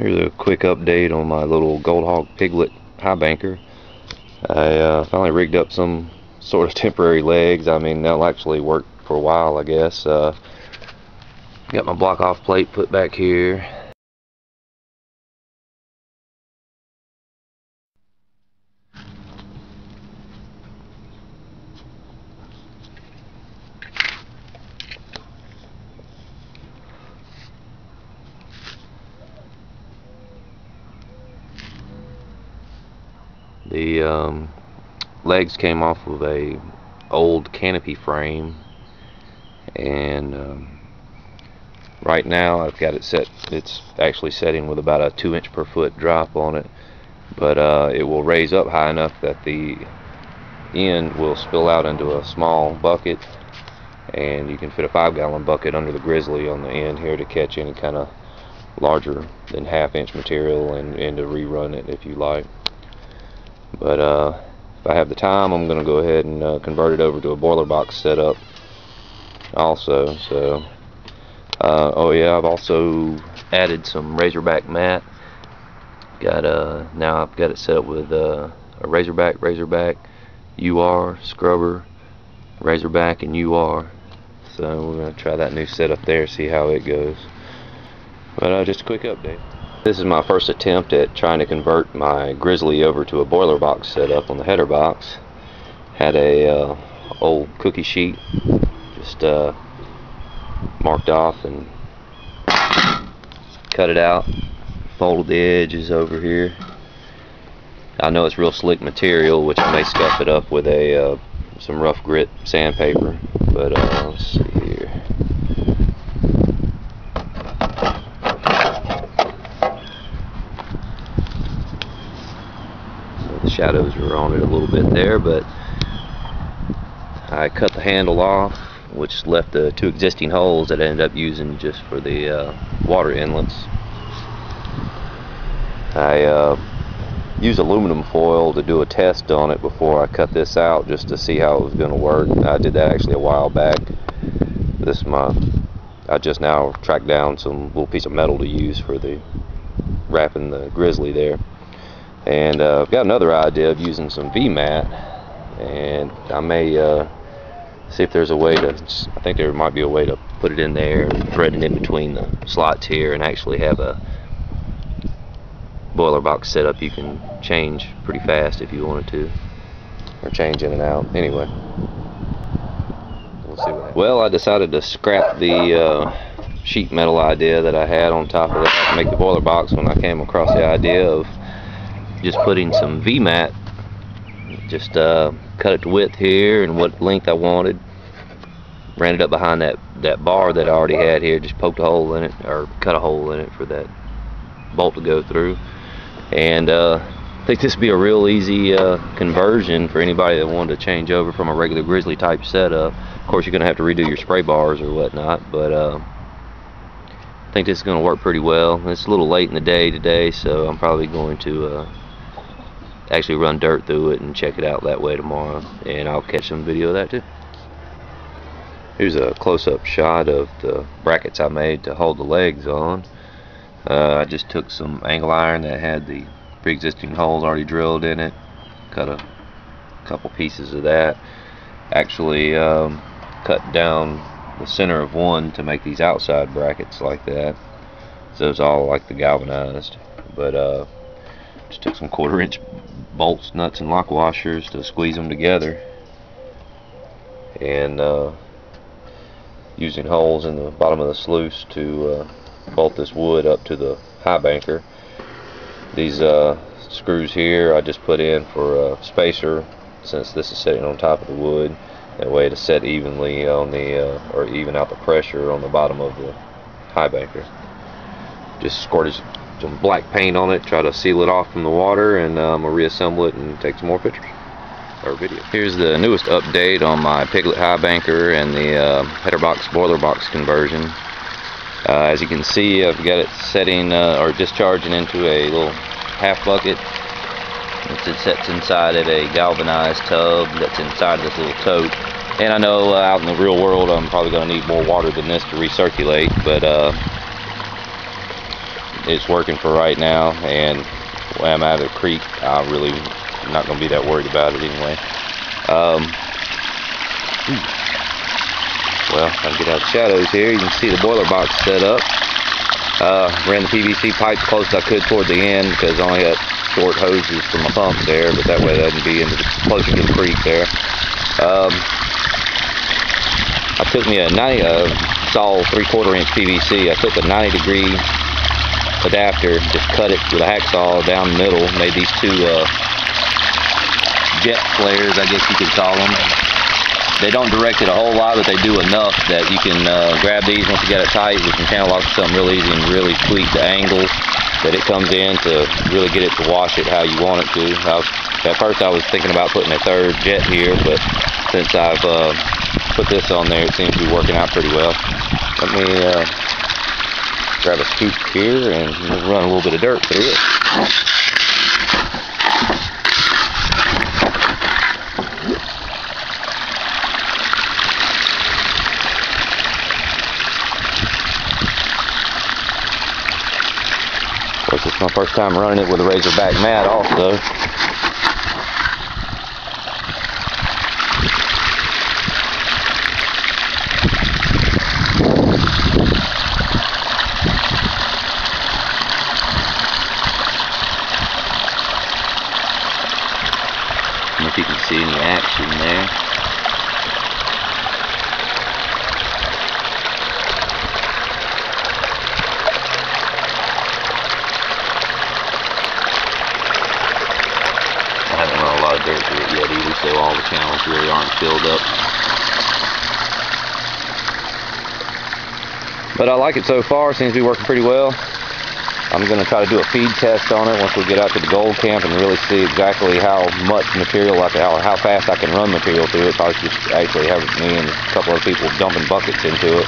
Here's a quick update on my little Gold Hog Piglet high banker. I finally rigged up some sort of temporary legs. I mean, they'll actually work for a while, I guess. Got my block off plate put back here. The legs came off of a old canopy frame, and right now I've got it set. It's actually setting with about a 2" per foot drop on it, but it will raise up high enough that the end will spill out into a small bucket, and you can fit a 5-gallon bucket under the grizzly on the end here to catch any kind of larger than 1/2" material and to rerun it if you like. But if I have the time, I'm going to go ahead and convert it over to a boiler box setup also. So oh yeah, I've also added some Razorback mat. Now I've got it set up with a Razorback, UR, scrubber, Razorback, and UR. So we're going to try that new setup there, see how it goes. But just a quick update. This is my first attempt at trying to convert my grizzly over to a boiler box setup on the header box. Had a old cookie sheet just marked off and cut it out, folded the edges over here. I know it's real slick material, which I may scuff it up with a some rough grit sandpaper, but let's see here. The shadows are on it a little bit there, but I cut the handle off, which left the 2 existing holes that I ended up using just for the water inlets. I used aluminum foil to do a test on it before I cut this out, just to see how it was going to work. I did that actually a while back. I just now tracked down some little piece of metal to use for the wrapping the grizzly there. And I've got another idea of using some V-mat, and I may see if there's a way to, I think there might be a way to put it in there and thread it in between the slots here and actually have a boiler box setup you can change pretty fast if you wanted to, or change in and out. Anyway, we'll see what happens. Well, I decided to scrap the sheet metal idea that I had on top of that to make the boiler box when I came across the idea of just putting some V-mat. Just cut it to width here and what length I wanted. Ran it up behind that bar that I already had here. Just poked a hole in it, or cut a hole in it for that bolt to go through. And I think this would be a real easy conversion for anybody that wanted to change over from a regular grizzly type setup. Of course, you're going to have to redo your spray bars or whatnot, but I think this is going to work pretty well. It's a little late in the day today, so I'm probably going to actually run dirt through it and check it out that way tomorrow, and I'll catch some video of that too. Here's a close-up shot of the brackets I made to hold the legs on. I just took some angle iron that had the pre-existing holes already drilled in it, cut a couple pieces of that, actually cut down the center of one to make these outside brackets like that, so it's all like the galvanized, but just took some 1/4" bolts, nuts, and lock washers to squeeze them together, and using holes in the bottom of the sluice to bolt this wood up to the high banker. These screws here I just put in for a spacer, since this is sitting on top of the wood, that way to set evenly on the or even out the pressure on the bottom of the high banker. Just squirted some black paint on it, try to seal it off from the water, and I'm going to reassemble it and take some more pictures or video. Here's the newest update on my Piglet high banker and the header box boiler box conversion. As you can see, I've got it setting or discharging into a little half bucket. It sits inside of a galvanized tub that's inside of this little tote. And I know out in the real world I'm probably going to need more water than this to recirculate, but it's working for right now, and when I'm out of the creek, I'm really not going to be that worried about it anyway. Well, I'll get out the shadows here. You can see the boiler box set up. Ran the PVC pipe as close as I could toward the end because I only had short hoses for my pump there, but that way it doesn't be closer to the creek there. I took me a saw 3/4 inch PVC. I took a 90-degree adapter, just cut it with a hacksaw down the middle, made these two jet flares, I guess you could call them. They don't direct it a whole lot, but they do enough that you can grab these once you get it tight with some channel locks or something real easy and really tweak the angles that it comes in to really get it to wash it how you want it to. At first I was thinking about putting a third jet here, but since I've put this on there, it seems to be working out pretty well. Let me grab a scoop here and run a little bit of dirt through it. Of course, it's my first time running it with a Razorback mat also. If you can see any action there. I haven't run a lot of dirt through it yet either, so all the channels really aren't filled up. But I like it so far, seems to be working pretty well. I'm going to try to do a feed test on it once we get out to the gold camp and really see exactly how much material, how fast I can run material through it. Probably just actually have me and a couple other people dumping buckets into it.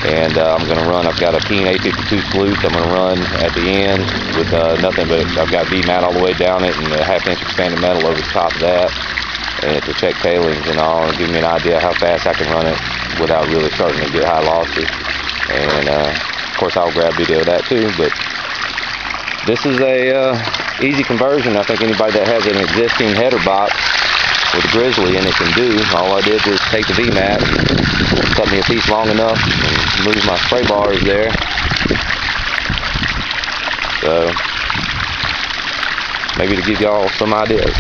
And I'm going to run, I've got a Keen A52 sluice I'm going to run at the end with nothing but, I've got V-mat all the way down it and a 1/2 inch expanded metal over the top of that. And to check tailings and all, and give me an idea how fast I can run it without really starting to get high losses. And of course I'll grab video of that too, but this is a easy conversion. I think anybody that has an existing header box with a grizzly in it can do. All I did was take the V-mat, cut me a piece long enough, and move my spray bars there. So maybe to give y'all some ideas.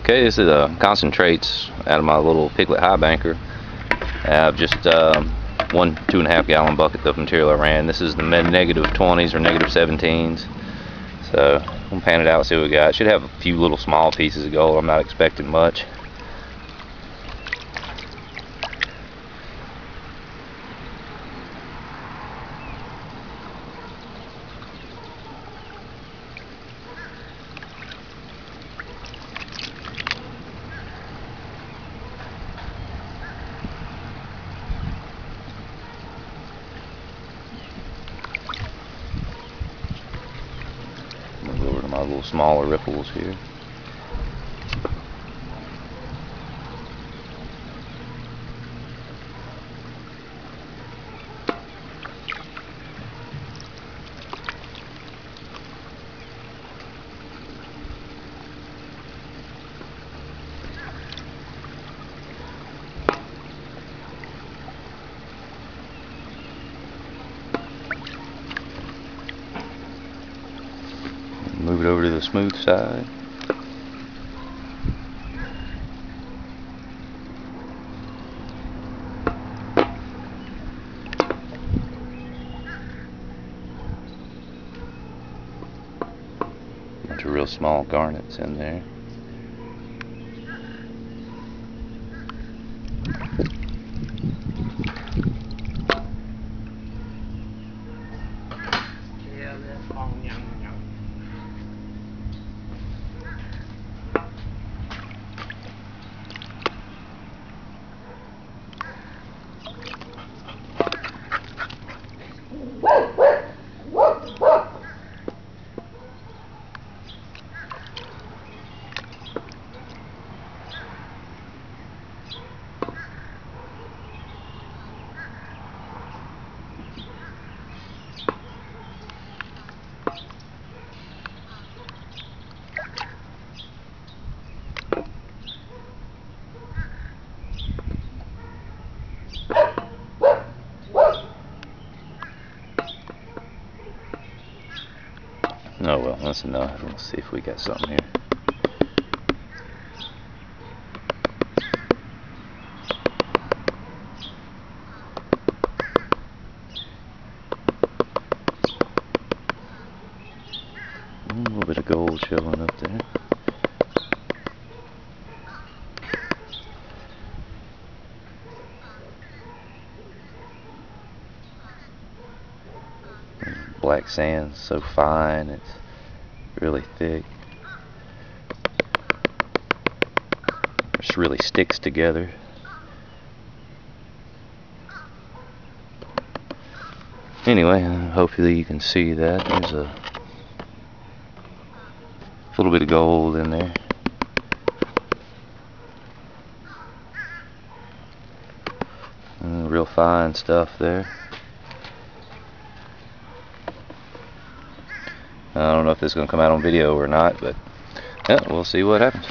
Okay, this is concentrates out of my little Piglet high banker. I have just one 2.5 gallon bucket of material I ran. This is the negative 20s or negative 17s. So I'm gonna pan it out, see what we got. Should have a few little small pieces of gold. I'm not expecting much. Move over to my little smaller ripples here. Move it over to the smooth side. Bunch of real small garnets in there. Oh well, that's enough. Let's see if we got something here. A little bit of gold showing up there. Black sand, so fine, it's really thick. It just really sticks together. Anyway, hopefully you can see that. There's a little bit of gold in there. Real fine stuff there. I don't know if this is going to come out on video or not, but yeah, we'll see what happens.